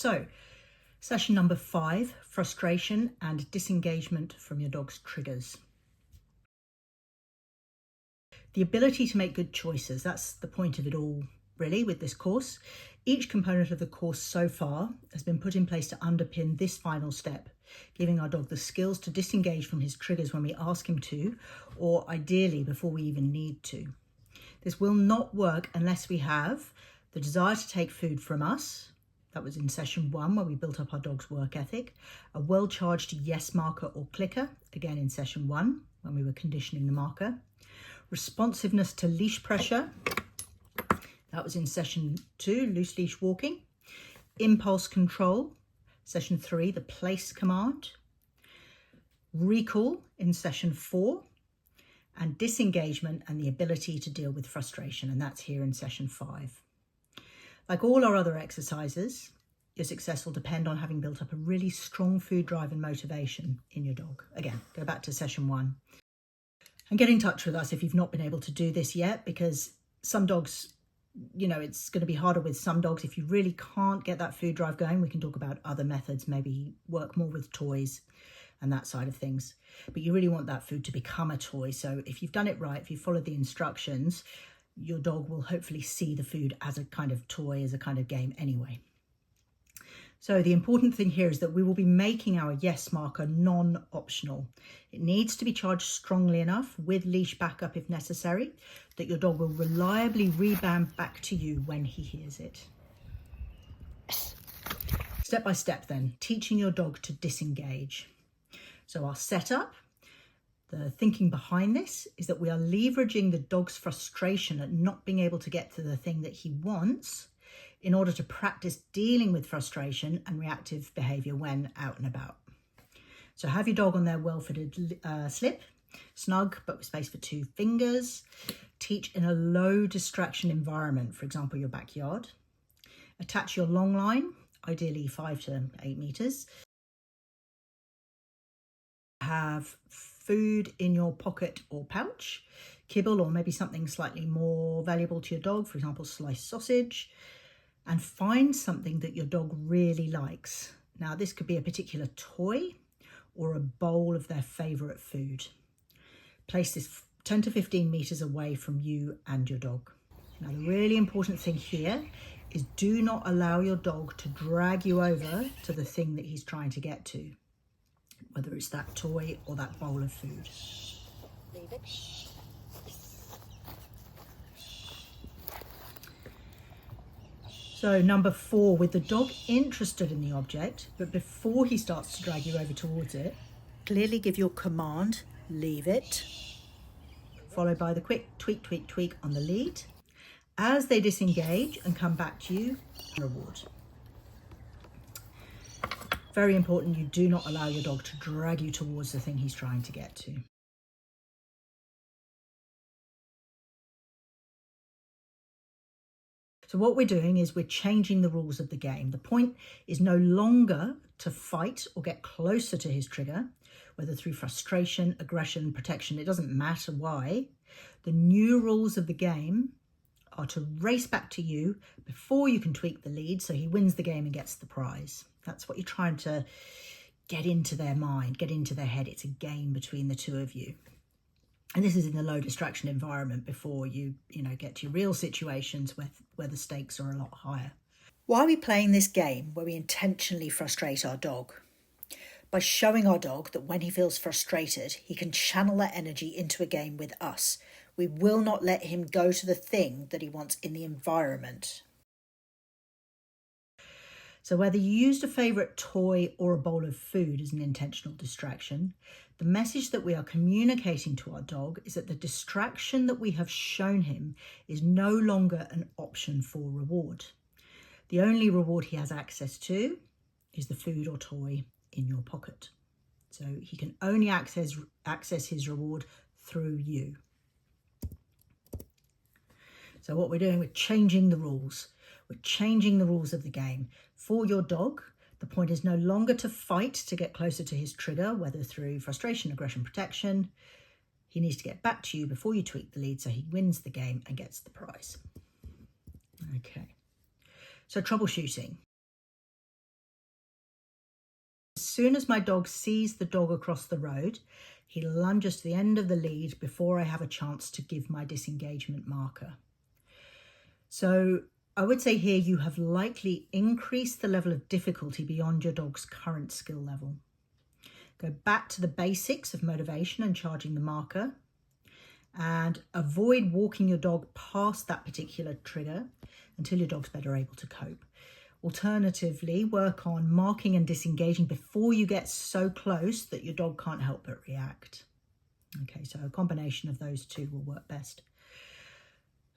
So, session number 5, frustration and disengagement from your dog's triggers. The ability to make good choices, that's the point of it all, really, with this course. Each component of the course so far has been put in place to underpin this final step, giving our dog the skills to disengage from his triggers when we ask him to, or ideally before we even need to. This will not work unless we have the desire to take food from us. That was in session 1 where we built up our dog's work ethic. A well-charged yes marker or clicker, again in session 1 when we were conditioning the marker. Responsiveness to leash pressure. That was in session 2, loose leash walking. Impulse control, session 3, the place command. Recall in session 4. And disengagement and the ability to deal with frustration, and that's here in session 5. Like all our other exercises, your success will depend on having built up a really strong food drive and motivation in your dog. Again, go back to session 1. And get in touch with us if you've not been able to do this yet, because some dogs, it's going to be harder with some dogs. If you really can't get that food drive going, we can talk about other methods, maybe work more with toys and that side of things. But you really want that food to become a toy. So if you've done it right, if you follow the instructions, your dog will hopefully see the food as a kind of toy, as a kind of game anyway. So the important thing here is that we will be making our yes marker non-optional. It needs to be charged strongly enough with leash backup if necessary, that your dog will reliably rebound back to you when he hears it. Step by step then, teaching your dog to disengage. So our setup, the thinking behind this is that we are leveraging the dog's frustration at not being able to get to the thing that he wants in order to practice dealing with frustration and reactive behaviour when out and about. So have your dog on their well-fitted slip, snug but with space for 2 fingers. Teach in a low distraction environment, for example, your backyard. Attach your long line, ideally 5 to 8 metres. Have food in your pocket or pouch, kibble or maybe something slightly more valuable to your dog, for example, sliced sausage, and find something that your dog really likes. Now, this could be a particular toy or a bowl of their favourite food. Place this 10 to 15 metres away from you and your dog. Now, the really important thing here is do not allow your dog to drag you over to the thing that he's trying to get to, whether it's that toy or that bowl of food. Leave it. So number 4, with the dog interested in the object, but before he starts to drag you over towards it, clearly give your command, leave it, followed by the quick tweak, tweak, tweak on the lead. As they disengage and come back to you, reward. Very important, you do not allow your dog to drag you towards the thing he's trying to get to. So what we're doing is we're changing the rules of the game. The point is no longer to fight or get closer to his trigger, whether through frustration, aggression, protection, it doesn't matter why. The new rules of the game are to race back to you before you can tweak the lead so he wins the game and gets the prize. That's what you're trying to get into their mind, get into their head. It's a game between the two of you. And this is in the low distraction environment before you get to real situations where the stakes are a lot higher. Why are we playing this game where we intentionally frustrate our dog? By showing our dog that when he feels frustrated, he can channel that energy into a game with us. We will not let him go to the thing that he wants in the environment. So whether you used a favourite toy or a bowl of food as an intentional distraction, the message that we are communicating to our dog is that the distraction that we have shown him is no longer an option for reward. The only reward he has access to is the food or toy in your pocket. So he can only access his reward through you. So what we're doing, we're changing the rules. We're changing the rules of the game. For your dog, the point is no longer to fight to get closer to his trigger, whether through frustration, aggression, protection. He needs to get back to you before you tweak the lead so he wins the game and gets the prize. Okay. So troubleshooting. As soon as my dog sees the dog across the road, he lunges to the end of the lead before I have a chance to give my disengagement marker. So I would say here you have likely increased the level of difficulty beyond your dog's current skill level. Go back to the basics of motivation and charging the marker, and avoid walking your dog past that particular trigger until your dog's better able to cope. Alternatively, work on marking and disengaging before you get so close that your dog can't help but react. Okay, so a combination of those two will work best.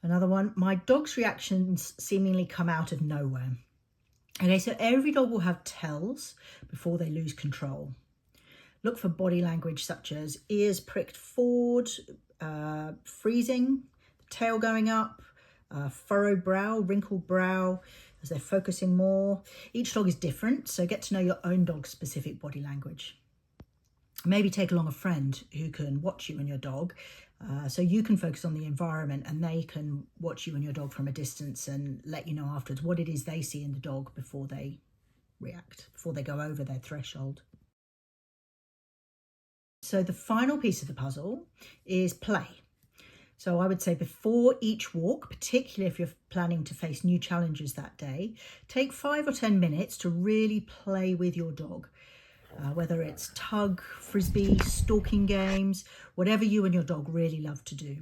Another one, my dog's reactions seemingly come out of nowhere. Okay, so every dog will have tells before they lose control. Look for body language such as ears pricked forward, freezing, tail going up, furrowed brow, wrinkled brow, as they're focusing more. Each dog is different, so get to know your own dog's specific body language. Maybe take along a friend who can watch you and your dog, so you can focus on the environment and they can watch you and your dog from a distance and let you know afterwards what it is they see in the dog before they react, before they go over their threshold. So the final piece of the puzzle is play. So I would say before each walk, particularly if you're planning to face new challenges that day, take 5 or 10 minutes to really play with your dog. Whether it's tug, frisbee, stalking games, whatever you and your dog really love to do.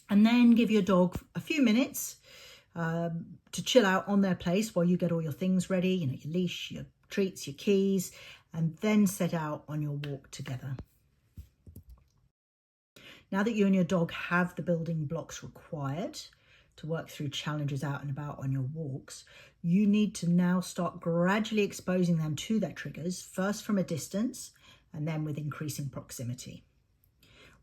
And then give your dog a few minutes to chill out on their place while you get all your things ready, your leash, your treats, your keys, and then set out on your walk together. Now that you and your dog have the building blocks required to work through challenges out and about on your walks, you need to now start gradually exposing them to their triggers, first from a distance and then with increasing proximity.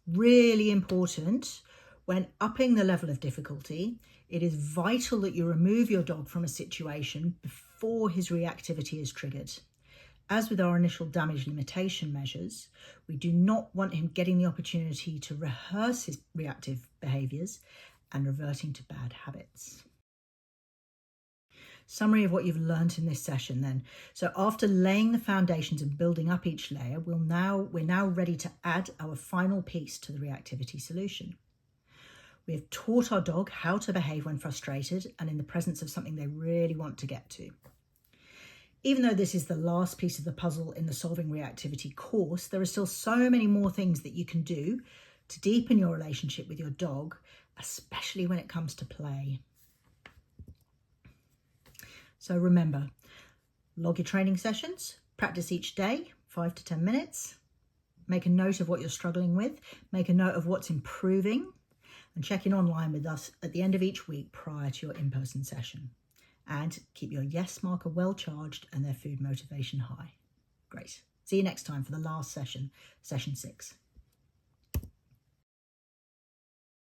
Really important, when upping the level of difficulty, it is vital that you remove your dog from a situation before his reactivity is triggered. As with our initial damage limitation measures, we do not want him getting the opportunity to rehearse his reactive behaviours and reverting to bad habits. Summary of what you've learned in this session then. So after laying the foundations and building up each layer, we're now ready to add our final piece to the reactivity solution. We have taught our dog how to behave when frustrated and in the presence of something they really want to get to. Even though this is the last piece of the puzzle in the Solving Reactivity course, there are still so many more things that you can do to deepen your relationship with your dog, especially when it comes to play. So remember, log your training sessions, practice each day, 5 to 10 minutes, make a note of what you're struggling with, make a note of what's improving, and check in online with us at the end of each week prior to your in-person session. And keep your yes marker well charged and their food motivation high. Great. See you next time for the last session, session 6.